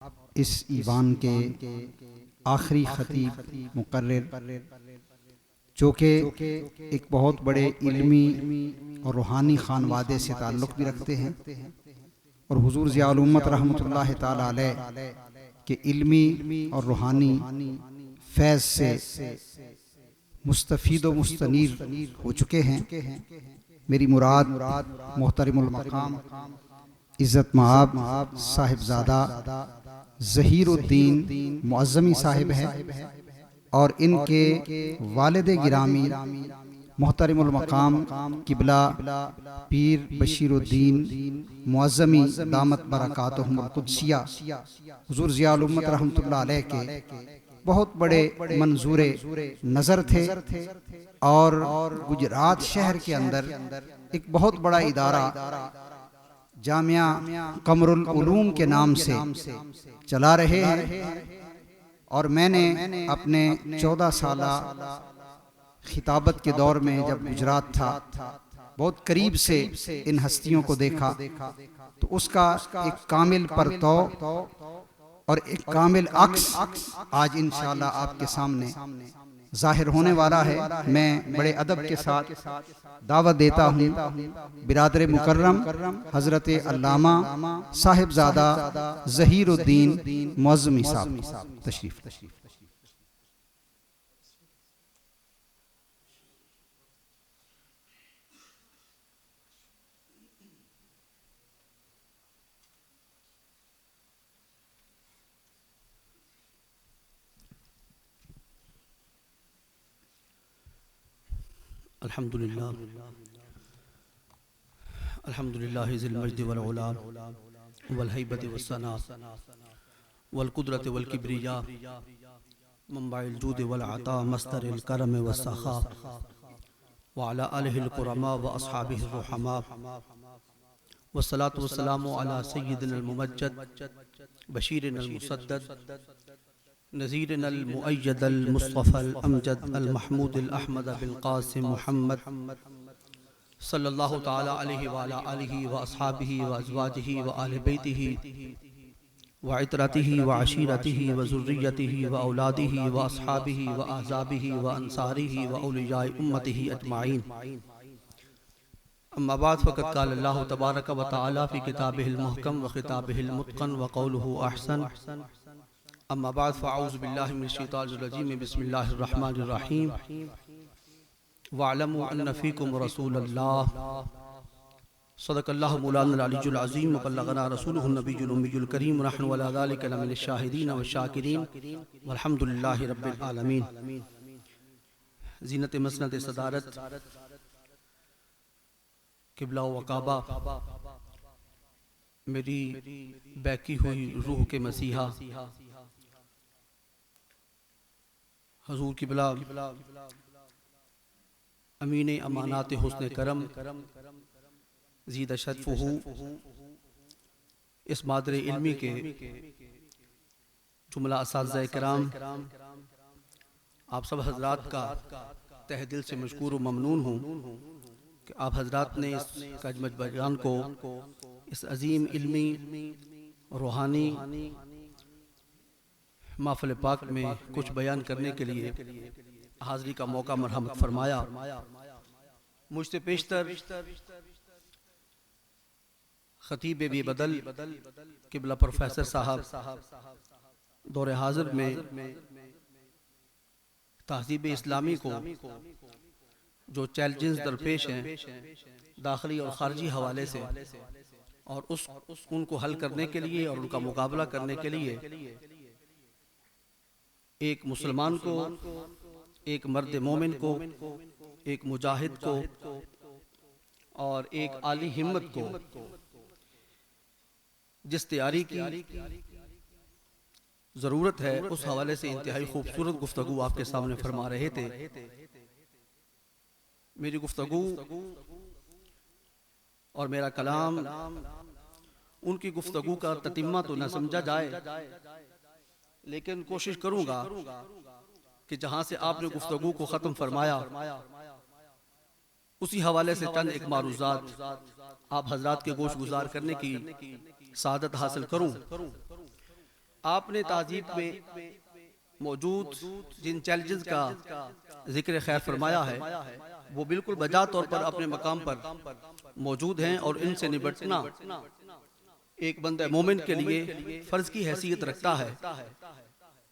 इस ईवान के आखिरी खतीब मुकर्रिर, जो कि एक बहुत बड़े इल्मी और रूहानी खानवादे से ताल्लुक़ भी रखते हैं और हुज़ूर ज़िया उल उम्मत रहमतुल्लाहि ताला अलैह के इल्मी और रूहानी फैज़ से मुस्तफ़ीद व मुस्तनीर हो चुके हैं। मेरी मुराद मोहतरमुल मकाम इज़्ज़त मआब साहिबज़ादा ज़हीरुद्दीन मुअज़्ज़मी साहिब है और इनके वालिद गिरामी मोहतरमुल मकाम किबला पीर बशीरुद्दीन मुअज़्ज़मी दामत बरकातुहुमुल कुद्सिया हुज़ूर ज़िया उल उम्मत रहमतुल्लाह अलैह के बहुत बड़े मंजूरे नज़र थे और गुजरात शहर के अंदर एक बहुत बड़ा इदारा जामिया कमरुल उलूम के नाम से चला रहे हैं। और मैंने अपने 14 साला खिताबत के दौर में जब गुजरात था, बहुत करीब से इन हस्तियों को देखा, तो उसका एक कामिल परतौ और एक कामिल अक्स आज इंशाअल्लाह आपके सामने जाहिर होने वाला है। मैं बड़े अदब के साथ दावत देता हूँ बिरादर मुकर्रम हज़रत अल्लामा साहिबज़ादा ज़हीरुद्दीन मुअज़्ज़मी साहब तशरीफ़। अल्हम्दुलिल्लाह अल्हम्दुलिल्लाहि ज़िल मज्द वल उला वल हैबत वस्सना वल कुदरत वल किब्रिया मंबाइल जूद वल अता मस्दरिल करम वस्सखा व अला आलिहिल कुरमा व अस्हाबिहिर रुहमा वस्सलातु वस्सलामु अला सय्यिदिनल मुमज्जद बशीरिनल मुसद्दद नज़ीरनल मुअय्यदल मुस्तफ़ल अमजद अल महमूदिल अहमद बिल क़ासिम मुहम्मद सल्लल्लाहु ताला अलैहि व अला आलिहि व अस्हाबिहि व अज़वाजिहि व आले बैतिहि व इतरतिहि व अशीरतिहि व ज़ुर्रियतिहि व औलादिहि व अस्हाबिहि व अहज़ाबिहि व अंसारिहि व औलियाए उम्मतिहि अजमाइन। अम्मा बाद फ़क़द क़ाल अल्लाहु तबारक व तआला फ़ी किताबिहिल मुहकम व ख़िताबिहिल मुत्क़न व क़ौलुहु अहसन। अम्मा बाद फ़अऊज़ु बिल्लाहि मिनश शैतानिर रजीम बिस्मिल्लाहिर रहमानिर रहीम वअलमू अन्न फ़ीकुम रसूलल्लाह सदक़ल्लाहु मौलाना अलीयुल अज़ीम व बल्लगना रसूलुहुन नबियुल उम्मियुल करीम व नहनु अला ज़ालिका लमिनश शाहिदीन व शाकिरीन वल्हम्दुलिल्लाहि रब्बिल आलमीन। ज़ीनत मसनद सदारत क़िबला व काबा मेरी बैकी हुई रूह के मसीहा हजूर किबला अमीन अमानात हुस्न करम ज़ीद शरफ़ुहु इस मादर इल्मी के जुमला असातिज़ा किराम आप सब हजरात का तहे दिल से मशकूर व ममनून हूँ कि आप हजरात ने इस कजमज बयान को इस अजीम इल्मी रूहानी महफ़िल पाक में कुछ बयान करने के लिए हाज़री का मौका मरहमत फरमाया। मुझसे पेशतर खतीब बी बदल किबला प्रोफेसर साहब दौरे हाजिर में तहज़ीब इस्लामी को जो चैलेंजेस दरपेश हैं दाखिली और ख़ारजी हवाले से और उनको हल करने के लिए और उनका मुकाबला करने के लिए एक मुसलमान को, एक मर्द मोमिन को, एक मुजाहिद को और एक आली हिम्मत को जिस तैयारी की ज़रूरत है उस हवाले से इंतहाई खूबसूरत गुफ्तगू आपके सामने फरमा रहे थे। मेरी गुफ्तगू और मेरा कलाम उनकी गुफ्तगू का ततिम्मा तो न समझा जाए, लेकिन कोशिश करूंगा कि जहां से आपने गुफ्तगू को ख़त्म फरमाया उसी हवाले से चंद एक मारूज़ात आप हजरात के गोश गुजार करने की सादत हासिल करूं। आपने ताजीब में मौजूद जिन चैलेंजेस का जिक्र खैर फरमाया है वो बिल्कुल बजा तौर पर अपने मकाम पर मौजूद हैं और इनसे निपटना एक बंदे मोमिन के लिए फर्ज की हैसियत रखता है।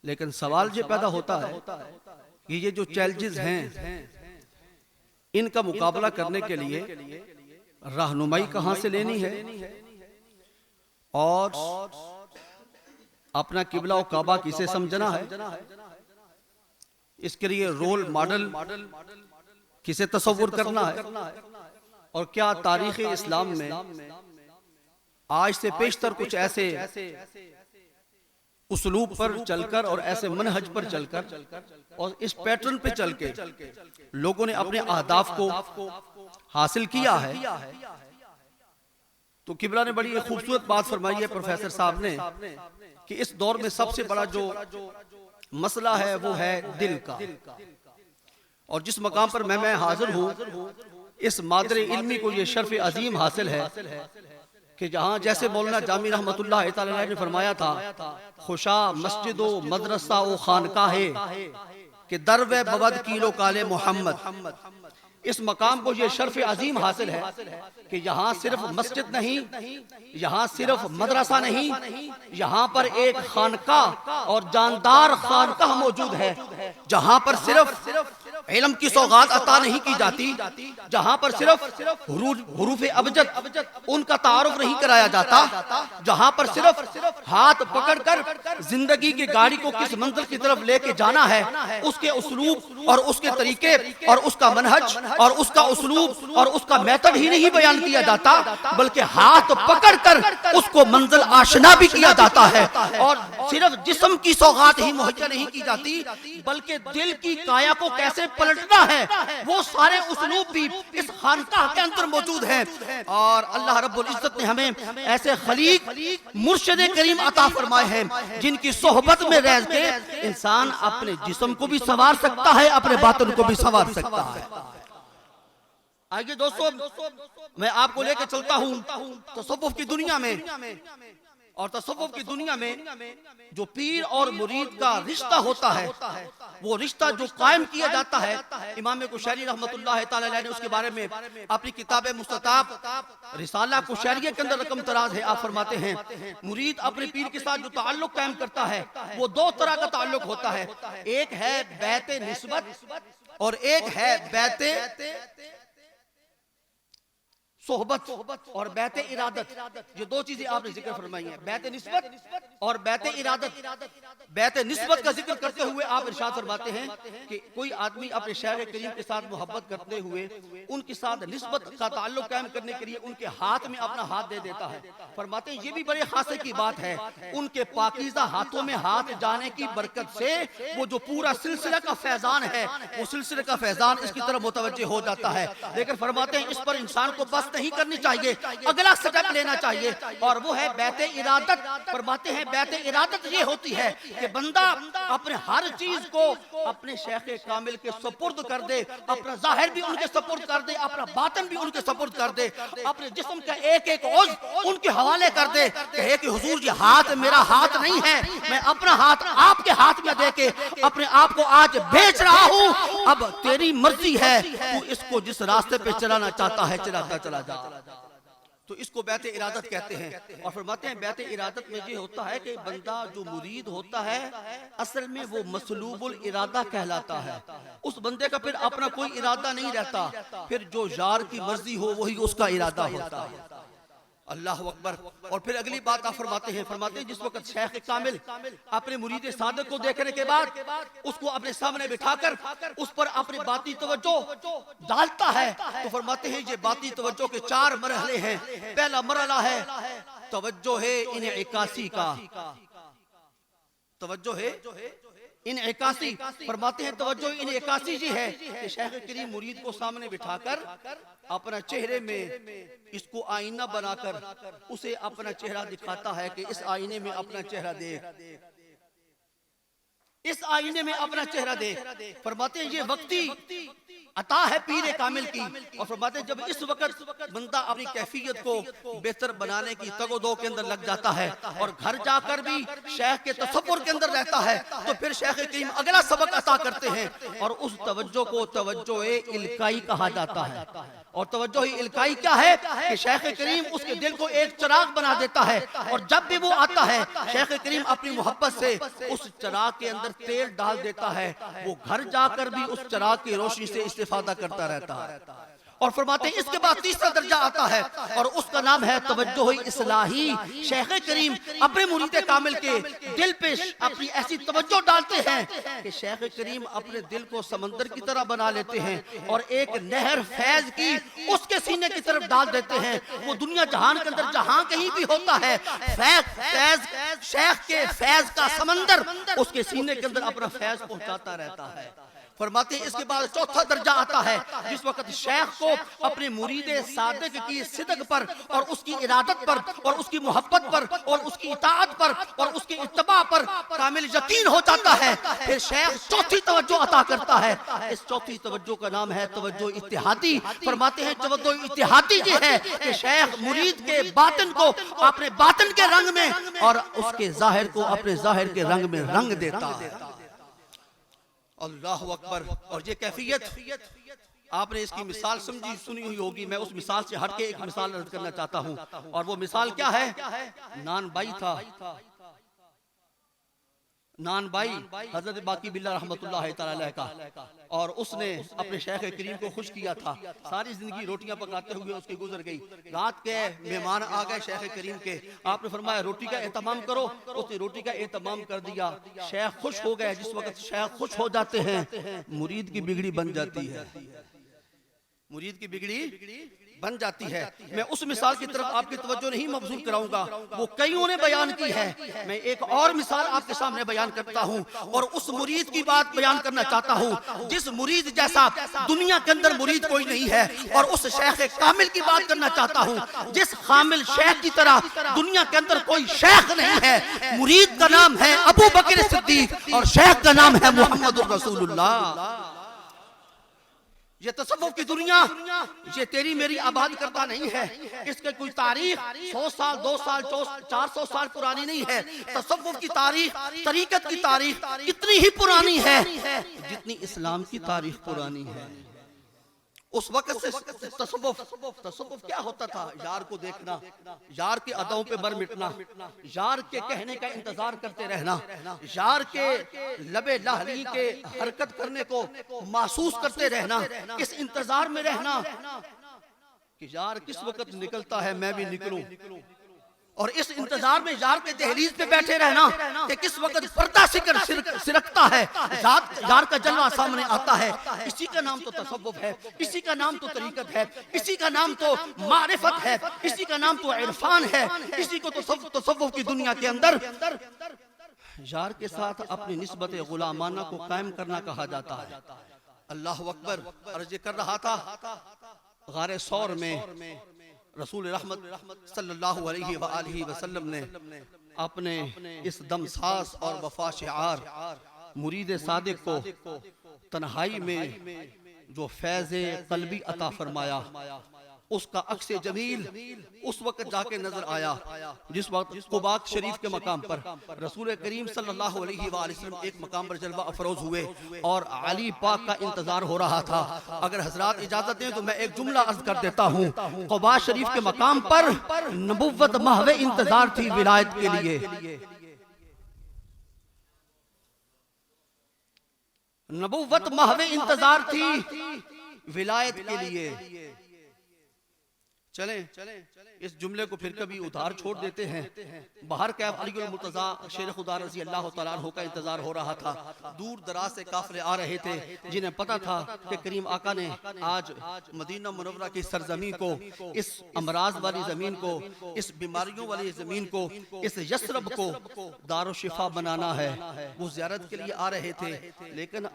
लेकिन सवाल ये पैदा होता है कि ये जो चैलेंजेस हैं इनका मुकाबला करने के लिए रहनुमाई कहाँ से लेनी है और अपना किबला और काबा किसे समझना है, इसके लिए रोल मॉडल किसे तसव्वुर करना है और क्या तारीख़ इस्लाम में आज से पेशतर कुछ ऐसे उसलूब पर चलकर और ऐसे मनहज पर चलकर और इस पैटर्न पे चल के लोगों ने अपने अहदाफ को हासिल किया है। तो किबला ने बड़ी एक खूबसूरत बात फरमाई है प्रोफेसर साहब ने कि इस दौर में सबसे बड़ा जो मसला है वो है दिल का। और जिस मकाम पर मैं हाजिर हूँ इस मादरे इल्मी को ये शर्फ अजीम हासिल है कि जहाँ जैसे मौलाना जामी रहमतुल्लाह तआला ने फरमाया था खुशा मस्जिद ओ मदरसा ओ खानकाहे कि दरवे बवद कीलो काले मोहम्मद, इस मकाम को ये शर्फ अजीम हासिल है कि यहाँ सिर्फ मस्जिद नहीं, यहाँ सिर्फ मदरसा नहीं, यहाँ पर एक खानकाह और जानदार खानकाह मौजूद है जहाँ पर सिर्फ इल्म की सौगात अता नहीं की जाती, जहाँ पर सिर्फ हुरूफ अबजद उनका तारुफ नहीं कराया जाता, जहाँ पर सिर्फ हाथ पकड़कर जिंदगी की गाड़ी को किस मंजिल की तरफ लेके जाना है उसके उसलूब और उसके तरीके और उसका मनहज और उसका उसलूब और उसका मेथड ही नहीं बयान किया जाता बल्कि हाथ पकड़कर उसको मंजिल आशना भी किया जाता है। और सिर्फ जिस्म की सौगात ही मुहैया नहीं की जाती बल्कि दिल की काया को कैसे पलटना है वो सारे उसलूब भी इस खानकाह के अंदर मौजूद हैं। और अल्लाह रब्बुल इज्जत ने हमें ऐसे खलीक मुर्शिद करीम अता फरमाए हैं जिनकी सोहबत में रह के इंसान अपने जिस्म को भी संवार सकता है, अपने बातन को भी संवार सकता है। आइए दोस्तों, मैं आपको लेकर चलता हूँ तसव्वुफ की दुनिया में। और तसव्वुफ की दुनिया में जो पीर और मुरीद का रिश्ता होता है वो रिश्ता जो कायम किया जाता है, इमाम कुशैरी रहमतुल्लाह तआला अलैह ने उसके बारे में अपनी किताब मुस्तताब रिसाला कुशैरिया के अंदर रकम तराज है। आप फरमाते हैं मुरीद अपने पीर के साथ जो ताल्लुक कायम करता है वो दो तरह का ताल्लुक होता है, एक है बैते निस्बत और एक है बैते सोहबत और बैते इरादत। ये दो चीजें आपने जिक्र फरमाई है, बैते निस्बत और बैते इरादत। बैते निस्बत का जिक्र करते हुए आप इरशाद फरमाते हैं कि कोई आदमी अपने शहर करीम के साथ मोहब्बत करते हुए उनके साथ निस्बत का ताल्लुक कायम करने के लिए उनके हाथ में अपना हाथ दे देता है। फरमाते हैं ये भी बड़े खासे की बात है, उनके पाकीज़ा हाथों में हाथ जाने की बरकत से वो जो पूरा सिलसिला का फैजान है वो सिलसिले का फैजान इसकी तरफ मुतवज्जे हो जाता है। लेकिन फरमाते हैं इस पर इंसान को बस नहीं करनी चाहिए, अगला स्टेप लेना चाहिए और वो है बैते इरादत। फरमाते हैं बैते इरादत ये होती है कि बंदा अपने हर चीज को अपने शेख कामिल के सुपुर्द कर दे, अपना जाहिर भी उनके सुपुर्द कर दे, अपना बातन भी उनके सुपुर्द कर दे, अपने जिस्म का एक एक उज़्व उनके हवाले कर दे। कहे कि हुजूर ये हाथ मेरा हाथ नहीं है, मैं अपना हाथ आपके हाथ में दे के अपने आप को आज बेच रहा हूँ, अब तेरी मर्जी है, तू इसको जिस रास्ते पे चलाना चाहता है चलाता चला जा। तो इसको बैते इरादत कहते हैं। और फरमाते हैं बैते इरादत में ये होता है कि बंदा जो मुरीद होता है असल में वो मसलूबुल इरादा कहलाता है। उस बंदे का फिर अपना कोई इरादा नहीं रहता, फिर जो यार की मर्जी हो वही उसका इरादा होता है। अल्लाह अकबर। और फिर अगली बात आप फरमाते हैं जिस वक्त शेख कामिल अपने मुरीद सादिक को देखने के बाद उसको अपने सामने बिठाकर उस पर अपनी बाती तवज्जो डालता है तो फरमाते हैं ये बाती तवज्जो के 4 मरहले हैं। पहला मरहला है तवज्जो है इन इकासी का, तवज्जो है इन इकासी। फरमाते हैं तवज्जो इन इकासी जी है कि शेख करीम मुरीद को सामने बिठाकर अपना चेहरे में इसको आईना बनाकर उसे अपना चेहरा दिखाता है कि इस आईने में अपना चेहरा देख, इस आईने में अपना चेहरा देख। फरमाते हैं ये वक्ती अता है पीर कामिल की। और फरमाते जब इस वक्त बंदा अपनी कैफियत को बेहतर बनाने की तगोदो के अंदर लग जाता है और घर जाकर भी शेख के तसव्वुर के अंदर रहता है, तो फिर शेख करीम अगला सबक अता करते हैं और उस तवज्जो को तवज्जो इल्काई कहा जाता है। और तवज्जो इल्काई क्या है कि शेख करीम उसके दिल को एक चिराग बना देता है और जब भी वो आता है शेख करीम अपनी मोहब्बत से उस चिराग के अंदर तेल डाल देता है, वो घर जाकर भी उस चिराग की रोशनी से इस्तेफादा करता रहता है। और फरमाते हैं इसके बाद तीसरा दर्जा आता है और उसका नाम है तवज्जो इस्लाही। शेख करीम अपने मुरीद कामिल के दिल पे अपनी ऐसी तवज्जो डालते हैं कि शेख करीम अपने दिल को समंदर की तरह बना लेते हैं और एक नहर फैज की उसके सीने की तरफ डाल देते हैं। वो दुनिया जहान के अंदर जहां कहीं भी होता है, फैज शेख के फैज का समंदर उसके सीने के अंदर अपना फैज पहुंचाता रहता है। फरमाते हैं इसके बाद चौथा दर्जा आता है जिस वक्त शेख को अपने मुरीद सादिक की सिदक पर और उसकी इरादत पर और उसकी मोहब्बत पर और उसकी इताअत पर और उसकी इत्तबा पर कामिल यकीन हो जाता है, फिर शेख चौथी तवज्जो अता करता है। इस चौथी तवज्जो का नाम है तवज्जो इत्तिहादी। फरमाते हैं तवज्जो इत्तिहादी ये है कि शेख मुरीद के बातिन को अपने बातिन के रंग में और उसके जाहिर को अपने जाहिर के रंग में रंग देता है। अल्लाहु अकबर। और ये कैफियत आपने इसकी मिसाल समझी सुनी हुई होगी। मैं उस मिसाल से हटके एक मिसाल अर्ज करना चाहता हूँ और वो मिसाल क्या है, नान भाई था। नान भाई हजरत बाकी बिल्ला रहमतुल्लाह तआला अलैह का, और उसने अपने शेख करीम को खुश किया था। सारी जिंदगी रोटियां पकाते हुए उसकी गुजर गई। रात के मेहमान आ गए शेख करीम के, आपने फरमाया रोटी का एहतमाम करो। उसने रोटी का एहतमाम कर दिया। शेख खुश हो गए। जिस वक्त शेख खुश हो जाते हैं मुरीद की बिगड़ी बन जाती है। मुरीद की बिगड़ी बन जाती है। मैं उस मिसाल की तरफ आपकी तवज्जो नहीं मबसूल कराऊंगा, वो कईयों ने बयान की है। मैं एक और मिसाल आपके सामने बयान करता हूँ और उस मुरीद की बात बयान करना चाहता हूँ जिस मुरीद जैसा दुनिया के अंदर मुरीद कोई नहीं है, और उस शेख कामिल की बात करना चाहता हूँ जिस कामिल शेख की तरह दुनिया के अंदर कोई शेख नहीं है। मुरीद का नाम है अबू बकर सिद्दीक और शेख का नाम है मुहम्मदुर रसूलुल्लाह। ये तसव्वुफ की दुनिया ये तेरी मेरी आबाद करता नहीं है। इसके कोई तारीख 100 साल 2 साल 400 साल पुरानी नहीं है। तसव्वुफ की तारीख, तरीकत की तारीख इतनी ही पुरानी है जितनी इस्लाम की तारीख पुरानी है। उस वक्त से तसव्वुफ क्या होता था? यार को देखना, यार के अदाओं पे बर मिटना, यार के कहने का इंतजार करते रहना, यार के लबे लाहली के हरकत करने को महसूस करते रहना, इस इंतजार में रहना कि यार किस वक्त निकलता है मैं भी निकलूं, और इस इंतजार में यार के दहलीज पे बैठे रहना कि किस वक्त पर्दा सिरकता है, यार का जलवा सामने आता है। इसी का नाम तो तसव्वुफ है, इसी का नाम तो तरीकत है, इसी का नाम तो मारिफत है, इसी का नाम तो इरफान है। इसी को तो तसव्वुफ की दुनिया के अंदर यार के साथ अपनी निस्बत गुलामाना को कायम करना कहा जाता है। अल्लाह अकबर। अर्ज कर रहा था गारे सौर में रसूल रहमत सल्लल्लाहु अलैहि वसल्लम ने अपने इस दमसास और वफा शिआर मुरीद सादिक को तन्हाई में जो फैज़े क़ल्बी अता फरमाया, उसका अक्स जमील उस वक्त जाके नजर आया जिस वक्त कुबा शरीफ के मकाम पर रसूल करीम सल्लल्लाहु अलैहि वसल्लम एक मकाम पर जलवा अफरोज हुए और अली पाक का इंतजार हो रहा था। अगर हजरात इजाजत दें तो मैं एक जुमला अर्ज कर देता हूँ। कुबा शरीफ के मकाम पर नबुव्वत महवे इंतजार थी विलायत के लिए, नबुव्वत महवे इंतजार थी विलायत के लिए। चलें इस जुमले को फिर कभी उधार छोड़ देते हैं। बाहर कैफ अली मुर्तजा शेर खुदा रज़ी अल्लाह तआला अन्हु का इंतजार हो रहा था। दूर दराज से काफिले आ रहे थे जिन्हें पता था कि करीम आका ने आज मदीना मुनव्वरा की सरजमीन को, इस अमराज वाली जमीन को, इस बीमारियों वाली जमीन को, इस यस्रब को दारो शिफा बनाना है। वो ज़ियारत के लिए आ रहे थे, लेकिन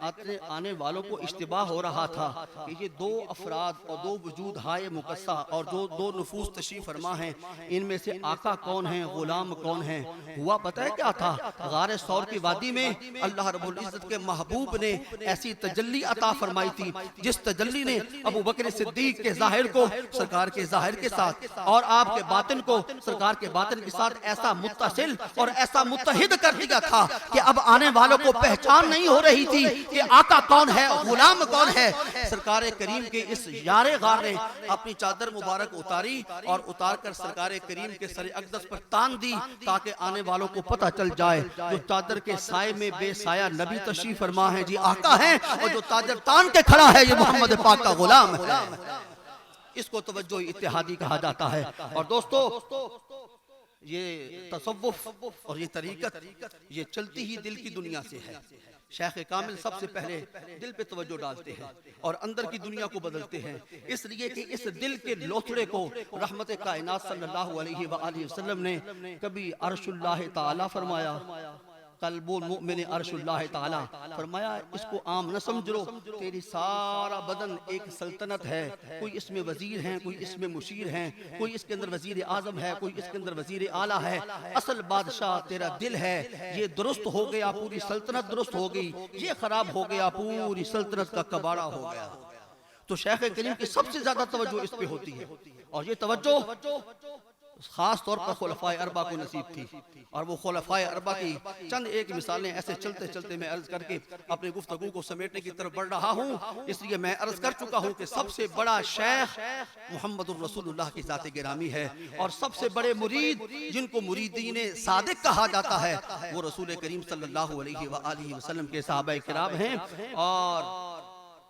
आने वालों को इश्तिबाह हो रहा था कि ये दो अफराद और दो वजूद हाय मुकस्सा और जो दो नफूस तशरीफ फरमा हैं, इनमें से आका कौन है, गुलाम कौन है। हुआ पता है क्या था? गारे सौर की वादी में अल्लाह रब्बुल इज्जत के महबूब ने ऐसी तजल्ली अता फरमाई थी, जिस तजल्ली ने अबू बकर सिद्दीक के जाहिर को सरकार के जाहिर के साथ और आपके बातिन को सरकार के बातिन के साथ ऐसा मुत्तसिल और ऐसा मुत्तहिद कर दिया था कि अब आने वालों को पहचान नहीं हो रही थी कि आका कौन है, गुलाम कौन है। सरकार करीम के इस यारे गार ने अपनी चादर मुबारक उतारी और उतार कर सरकार करीम के सर अक़दस पर तान दी, ताकि आने वालों को पता चल जाए जो चादर के साए में बेसाया नबी तशरीफ फरमा है जी आका है, और जो चादर तान के खड़ा है ये मोहम्मद पाक का गुलाम है। इसको तवज्जो इत्तेहादी कहा जाता है। और दोस्तों, ये तसव्वुफ और ये तरीकत ये चलती ही दिल की दुनिया से है। शेख कामिल सबसे पहले दिल पे तवज्जो डालते हैं और अंदर की दुनिया को बदलते हैं, इसलिए कि इस दिल के लोथड़े को रहमत कायनात सल्लल्लाहु अलैहि वसल्लम ने कभी अर्शुल्लाह ताला फरमाया, कल्बुल मुमिन अर्शुल्लाह ताला फरमाया, इसको आम न समझ लो, तेरी सारा बदन एक सल्तनत है, कोई इसमें वजीर हैं, कोई इसमें मुशीर हैं, कोई इसके अंदर वजीर आजम है, कोई इसके अंदर वजीर आला है। असल बादशाह तेरा दिल है, ये दुरुस्त हो गया पूरी सल्तनत दुरुस्त हो गई, ये खराब हो गया पूरी सल्तनत का कबाड़ा हो गया। तो शेख करीम की सबसे ज्यादा तवज्जो इस पे होती है, और ये तवज्जो खास तौर पर खुलफाए अरबा को नसीब थी। और वो खुलफाए अरबा की चंद एक मिसालें ऐसे चलते चलते मैं अर्ज करके अपने गुफ्तगू को समेटने की तरफ बढ़ रहा हूँ। इसलिए मैं अर्ज कर चुका हूँ कि सबसे बड़ा शेख मुहम्मदुर रसूलुल्लाह की ज़ात गिरामी है, और सबसे बड़े मुरीद जिनको मुरीदीन सादिक कहा जाता है वो रसूल करीम सल्लल्लाहु अलैहि वसल्लम के सहाबा किराम हैं। और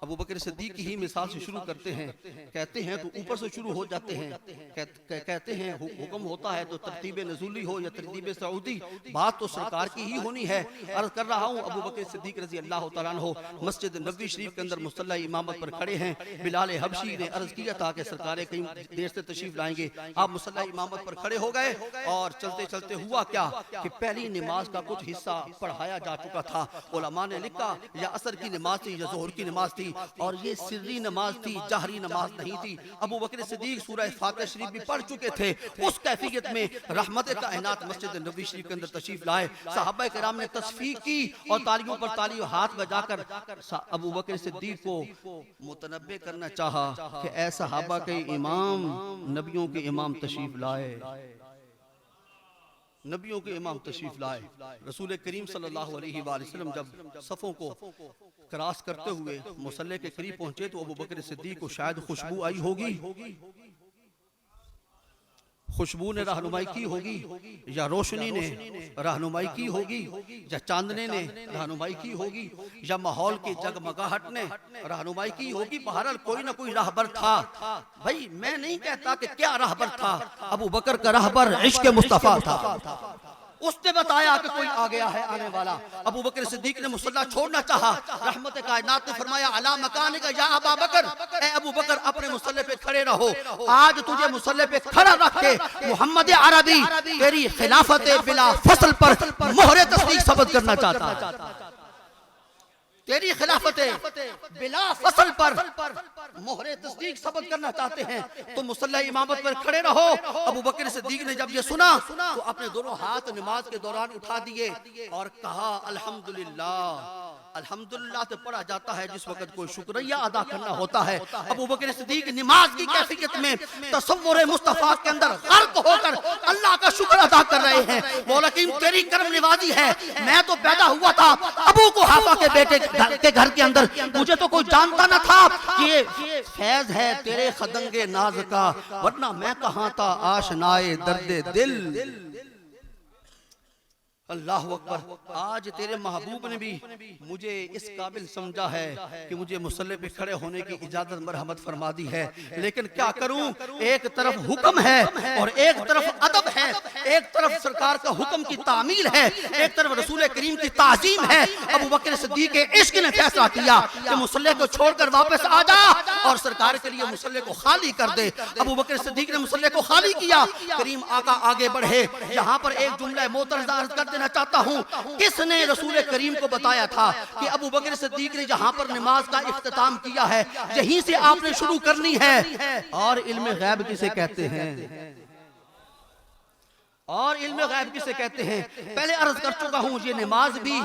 अबू बकर सिद्दीक की ही मिसाल से शुरू करते हैं, कहते हैं तो ऊपर से शुरू हो जाते हैं, कहते हैं हुक्म होता है तो तरतीब नज़ूली हो या तरतीब सऊदी, बात तो सरकार की ही होनी है। अर्ज कर रहा हूँ, अबू बकर सिद्दीक रज़ी अल्लाह तआला अन्हु मस्जिद नबवी शरीफ के अंदर मुसल्ला इमामत पर खड़े हैं। बिलाल हबशी ने अर्ज किया था कि सरकार कहीं देर से तशरीफ लाएंगे, आप मुसल्ला इमामत पर खड़े हो गए, और चलते चलते हुआ क्या कि पहली नमाज का कुछ हिस्सा पढ़ाया जा चुका था। उलमा ने लिखा या असर की नमाज थी या ज़ोहर की नमाज थी, और ये सिर्री नमाज थी, जहरी नमाज नहीं थी। अबू बकर सिद्दीक सूरह फातिहा शरीफ भी पढ़ चुके थे। उस कैफियत में रहमत कायनात मस्जिद नबवी शरीफ के अंदर तशरीफ लाए। सहाबा किराम ने तस्फीक की और तालियों पर तालियों हाथ बजाकर अबू बकर सिद्दीक को मुतनब्बे करना चाहा कि ऐ सहाबा के इमाम, नबियों के इमाम तशरीफ लाए, नबियों के इमाम तशरीफ लाए। रसूल करीम सल्लल्लाहु अलैहि वसल्लम जब सफ़ों को क्रॉस करते हुए मुसल्ले के करीब पहुंचे तो अबू बकर सिद्दीक को शायद खुशबू आई होगी, खुशबू ने रहनुमाई की होगी, या रोशनी ने रहनुमाई की होगी, या चांदने ने रहनुमाई की होगी, या माहौल की जगमगाहट ने रहनुमाई की होगी। बहरहाल कोई ना कोई राहबर था। भाई मैं नहीं कहता कि क्या राहबर था, अबू बकर का राहबर इश्क मुस्तफा था। उसने बताया कि कोई आ गया है आने वाला। अबू बकर सिद्दीक ने मुसल्ला छोड़ना चाहा, रहमत कायनात ने फरमाया अला मकान का या अबा बकर, ए अबू बकर अपने मुसल्ले पे खड़े रहो। आज तुझे मुसल्ले पे खड़ा रख के मोहम्मद अरबी तेरी खिलाफत बिला फसल पर मोहरे तस्दीक सबत करना चाहता है। तेरी खिलाफत बिला फसल पर मोहरे तस्दीक सबत करना चाहते हैं तो मुसल्ला इमामत पर खड़े रहो। अबू बकर सिद्दीक ने जब ये सुना तो अपने दोनों हाथ नमाज के दौरान उठा दिए और कहा अल्हम्दुलिल्लाह। अल्हम्दुलिल्लाह तो पढ़ा जाता है जिस वक्त कोई शुक्रिया अदा करना होता है। अबू बकर सिद्दीक नमाज की कैफियत में तसव्वुर मुस्तफा के अंदर गर्क होकर अल्लाह का शुक्र अदा कर रहे हैं। मौला करीम तेरी करम निवाजी है। मैं तो पैदा हुआ था अबू कुहाफा के बेटे के घर के अंदर, मुझे तो कोई जानता न था कि ये फैज है तेरे खदंगे नाज का, वरना मैं कहाँ था आशनाए दर्दे दिल। अल्लाह अकबर। आज तेरे महबूब ने भी मुझे इस काबिल समझा है कि मुझे मुसल्ले पे खड़े होने की इजाजत मरहमत फरमा दी है, लेकिन क्या करूं, एक तरफ हुक्म है और एक तरफ अदब है। है, एक तरफ सरकार का हुक्म की तामील है, एक तरफ रसूल करीम की ताज़ीम है। अबू बकर सिद्दीक के इश्क ने फैसला किया कि मुसल्ले को छोड़कर वापस आ जा और सरकार के लिए मुसल्ले को खाली कर दे। अबू बकर सिद्दीक ने मुसल्ले को खाली किया। करीम आका आगे बढ़े। यहाँ पर एक जुमला मोतरज़ा अर्ज़ कर देना चाहता हूँ, किसने रसूल करीम को बताया था कि अबू बकर सिद्दीक ने जहाँ पर नमाज का इख्तिताम किया है यहीं से आपने शुरू करनी है। और इल्म गैब किसे कहते हैं, और इल्म गैब किसे कहते हैं? पहले अर्ज कर चुका हूं, ये नमाज भी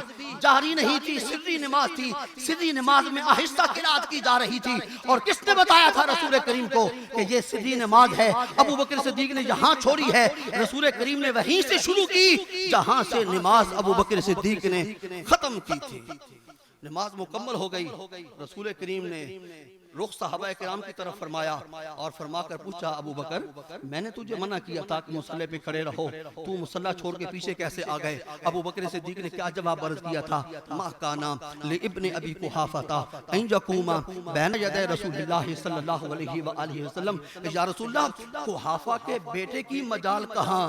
जारी नहीं थी, सिर्री नमाज थी। सिर्री नमाज में आहिस्ता किरात की जा रही थी। और किसने बताया था रसूल करीम को कि ये सिर्री नमाज है? अबू बकर सिद्दीक ने जहां छोड़ी है, रसूल करीम ने वहीं से शुरू की जहां से नमाज अबू बकर सिद्दीक ने खत्म की थी। नमाज मुकम्मल हो गई। रसूल करीम ने रुख सहाबा किराम की तरफ फरमाया और फरमाकर पूछा, अबू बकर, मैंने तुझे मना किया था कि मुसल्ले पे खड़े रहो, तू मुसल्ला छोड़ के पीछे कैसे आ गए? अबू बकर सिद्दीक ने क्या जवाब अर्ज किया था? मा काना लिइब्न अबी कुहाफा अन यकूमा बैन यदै रसूलुल्लाह सल्लल्लाहु अलैहि व आलिहि वसल्लम, या रसूलल्लाह, कुहाफा के बेटे की मजाल कहां,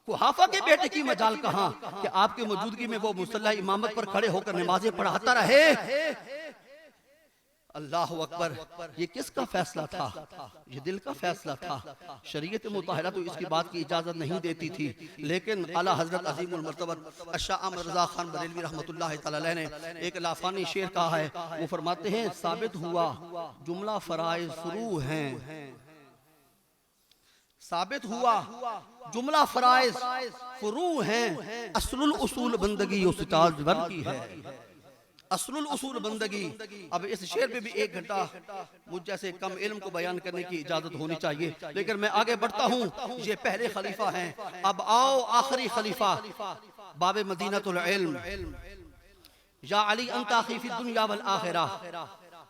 कुहाफा के बेटे की मजाल कहां कि आपकी मौजूदगी में वो मुसल्ला इमामत पर खड़े होकर नमाजें पढ़ाता रहे। अल्लाह अकबर। ये किसका फैसला था? ये दिल का फैसला था। शरीयत मुताहरा तो इसकी बात की इजाजत नहीं देती थी, लेकिन आला हजरत अजीमुल मर्तबत शाह अहमद रज़ा खान बरेलवी रहमतुल्लाह तआला अलैह ने एक लाफानी शेर कहा है। वो फरमाते हैं, साबित हुआ जुमला फराइज फुरू हैं, साबित हुआ जुमला फराइज फुरू हैं, असलुल उसूल बंदगी उस ताजवर की है, असलुल उसूल बंदगी। अब इस शेर पे भी 1 घंटा मुझ जैसे कम इल्म को बयान करने की इजाजत होनी चाहिए, लेकिन मैं आगे बढ़ता हूँ। ये पहले खलीफा हैं, अब आओ आखिरी खलीफा, बाबे मदीनतुल इल्म, या अली अंता अखी फी दुनिया वल आखिरा।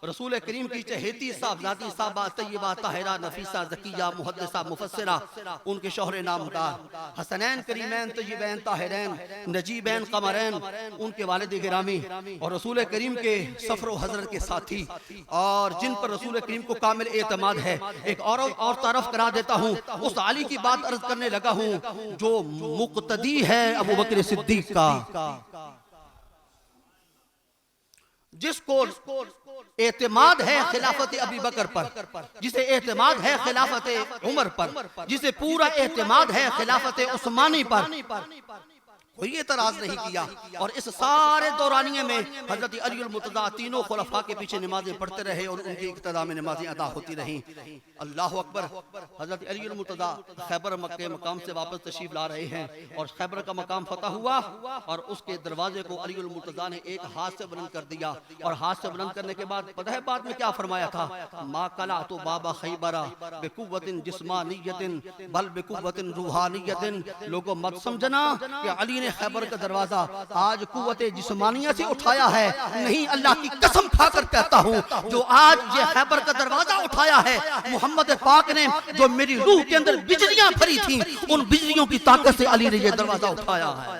रसूल करीम की चहेती साहबजादी साहबा तय्यबा ताहिरा नफीसा ज़किया मुहद्दिसा मुफस्सिरा, उनके शोहरे नामदार हसनैन करीमैन तय्यबैन ताहिरैन नजीबैन कमरैन, उनके वालिद गिरामी और रसूल करीम के सफर हजरत के साथी, और जिन पर रसूल करीम को कामिल एतमाद है। एक और तरफ करा देता हूँ, उस अली की बात अर्ज करने लगा हूँ जो मुक्तदी है अबू बकर सिद्दीक का, जिसको एतमाद है खिलाफत अबी बकर पर, जिसे एतमाद है खिलाफत उमर पर, जिसे पूरा एतमाद है खिलाफत उस्मानी पर, कोई एतराज नहीं किया। और इस सारे दौरानिये में हजरत अली मुर्तज़ा तीनों खुलफा के पीछे नमाजें पढ़ते रहे और उनकी इक्तदा में नमाजें अदा होती रहीं। अल्लाह अकबर। हजरत अली मुर्तज़ा खैबर मक्के मकाम से वापस तशरीफ ला रहे हैं और खैबर का मकाम फतह हुआ और उसके दरवाजे को अली मुर्तज़ा ने एक हाथ से बुलंद कर दिया। और हाथ से बुलंद करने के बाद पता है बाद में क्या फरमाया था? मा कला तो बाबा खैबरा बिकुव्वतिन जिस्मानियतिन बल बिकुव्वतिन रूहानियतिन। लोगों मत समझना कि अली ने खैबर का दरवाजा आज कुव्वते जिस्मानिया से उठाया है, नहीं, अल्लाह की कसम खाकर कहता हूँ जो आज ये खैबर का दरवाजा उठाया है, मोहम्मद पाक ने जो मेरी रूह के अंदर बिजलियां भरी थी, उन बिजलियों की ताकत से अली ने ये दरवाजा उठाया है।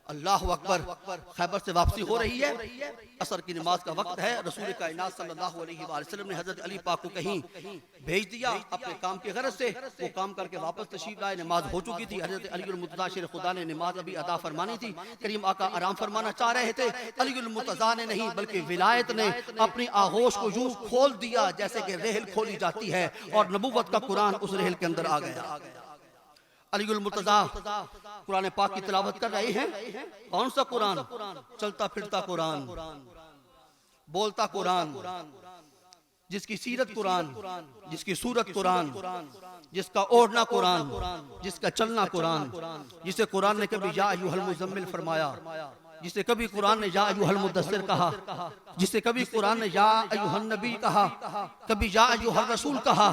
अल्लाह अकबर। खैबर से वापसी हो रही है, असर की नमाज का वक्त है। रसूल कायनात सल्लल्लाहु अलैहि वसल्लम ने हजरत अली पाक को कहीं भेज दिया अपने काम की गरज से। वो काम करके वापस तशरीफ लाए, नमाज हो चुकी थी। हजरत अली मुर्तज़ा शेर खुदा ने नमाज अभी अदा फरमानी थी। करीम आका आराम फरमाना चाह रहे थे। अली मुर्तज़ा ने नहीं बल्कि विलायत ने अपनी आगोश को यूं खोल दिया जैसे कि रेहल खोली जाती है और नबूवत का कुरान उस रेहल के अंदर आ गया। अली मुर्तज़ा कुरान पाक की तिलावत कर रहे हैं। कौन सा कुरान? चलता फिरता कुरान, बोलता कुरान, जिसकी सीरत कुरान, जिसकी सूरत कुरान, जिसका ओढ़ना कुरान, जिसका चलना कुरान, जिसे कुरान ने कभी या अय्युहल मुज़म्मिल फरमाया, जिसे कभी कुरान ने या अय्युहल मुद्दस्सिर कहा, जिसे कभी कुरान ने या अय्युहन नबी कहा, कभी या अय्युहर रसूल कहा।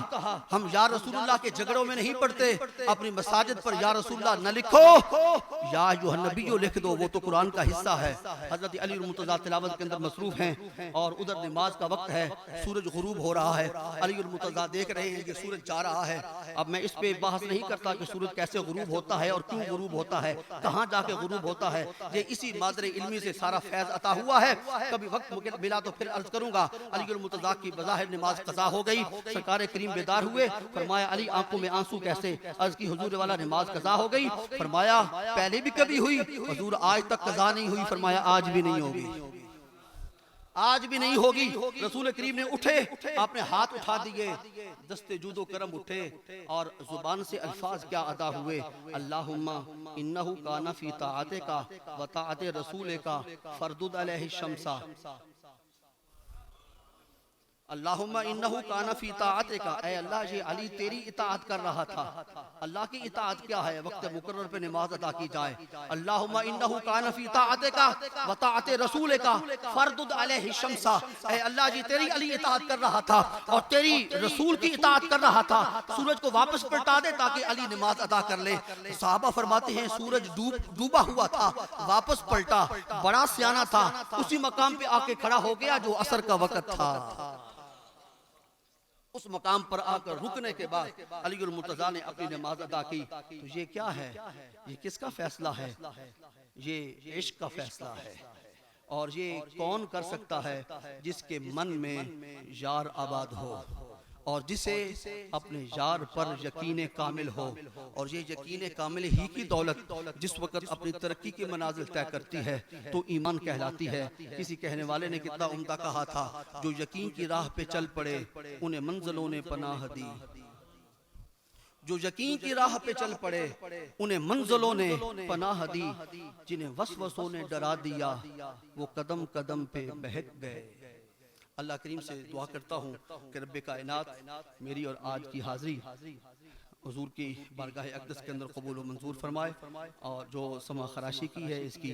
हम या रसूलुल्लाह के झगड़ों में नहीं पढ़ते। अपनी मसाजिद पर या रसूलुल्लाह न लिखो, या अय्युहन नबी लिख दो, वो तो कुरान का हिस्सा है। हजरत अली मुर्तज़ा तिलावत के अंदर मसरूफ हैं और उधर नमाज का वक्त है, सूरज गुरूब हो रहा है। अली मुर्तज़ा देख रहे हैं कि सूरज जा रहा है। अब मैं इस पे बहस नहीं करता कि सूरज कैसे गुरूब होता है और क्यों गुरूब होता है, कहाँ जाके गुरूब होता है। ये इसी मादरे इल्मी से सारा फैज अता हुआ है। कभी वक्त मिला तो फिर अर्ज करूंगा। अली मुर्तज़ा की बज़ाहिर नमाज कज़ा हो गई। सरकार करीम बेदार हुए। फरमाया अली आंखों में आंसू कैसे? अर्ज की हुजूर वाला नमाज कज़ा हो गई। फरमाया पहले भी कभी हुई? हुजूर आज तक कज़ा नहीं हुई। फरमाया आज भी नहीं होगी, आज भी नहीं होगी। रसूल करीम ने उठे, आपने हाथ उठा दिए, दस्ते जूदो करम उठे और जुबान से अल्फाज क्या अदा हुए? अल्लाहुम्मा इन्नहु काना फी ताअतिका व ताअति रसूलिका फरदुद अलैहि शम्सा। अल्लाहुम्मा इन्नहु काना फी ताअतिका, ऐ अल्लाह ये अली तेरी इताअत कर रहा था। अल्लाह की इताअत क्या है? वक्त मुकर्रर पे नमाज अदा की जाए। अल्लाहुम्मा इन्नहु काना फी ताअतिका व ताअति रसूलिका फरदुद अलैहि शम्सा, ऐ अल्लाह जी तेरी अली इताअत कर रहा था और तेरी रसूल की इताअत कर रहा था, सूरज को वापस पलटा दे ताकि अली नमाज अदा कर ले। सहाबा फरमाते हैं सूरज डूबा हुआ था, वापस पलटा, बड़ा सियाना था, उसी मकाम पे आके खड़ा हो गया जो असर का वक्त था। उस मकाम पर आकर रुकने के बाद अली मुर्तज़ा ने अपनी नमाज अदा की। तो ये क्या है? ये किसका फैसला है? ये इश्क का फैसला है। और ये कौन कर सकता है? जिसके मन में यार आबाद हो और जिसे अपने यार पर यकीन कामिल हो। और ये यकीन कामिल ही की दौलत जिस वक्त अपनी तरक्की की मनाजिल तय करती है तो ईमान कहलाती है। किसी कहने वाले ने कितना उम्दा कहा था, जो यकीन की राह पे चल पड़े उन्हें मंजिलों ने पनाह दी। जो यकीन की राह पे चल पड़े उन्हें मंजिलों ने पनाह दी। जिन्हें वसवसों ने डरा दिया वो कदम कदम पे बहक गए। अल्लाह करीम से दुआ करता हूँ कि रब्बे कायनात मेरी और आज की हाज़री हुजूर की बारगाह अक़दस के अंदर कबूल व मंजूर फरमाए। और जो समा खराशी की है इसकी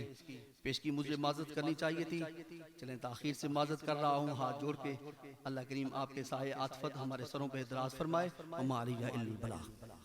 पेशगी मुझे माज़रत करनी चाहिए थी, चलें ताख़ीर से माज़रत कर रहा हूँ हाथ जोड़ के। अल्लाह करीम आपके साए आतफत हमारे सरों पर दराज फरमाए। वमा अलैना इल्लल बलाग।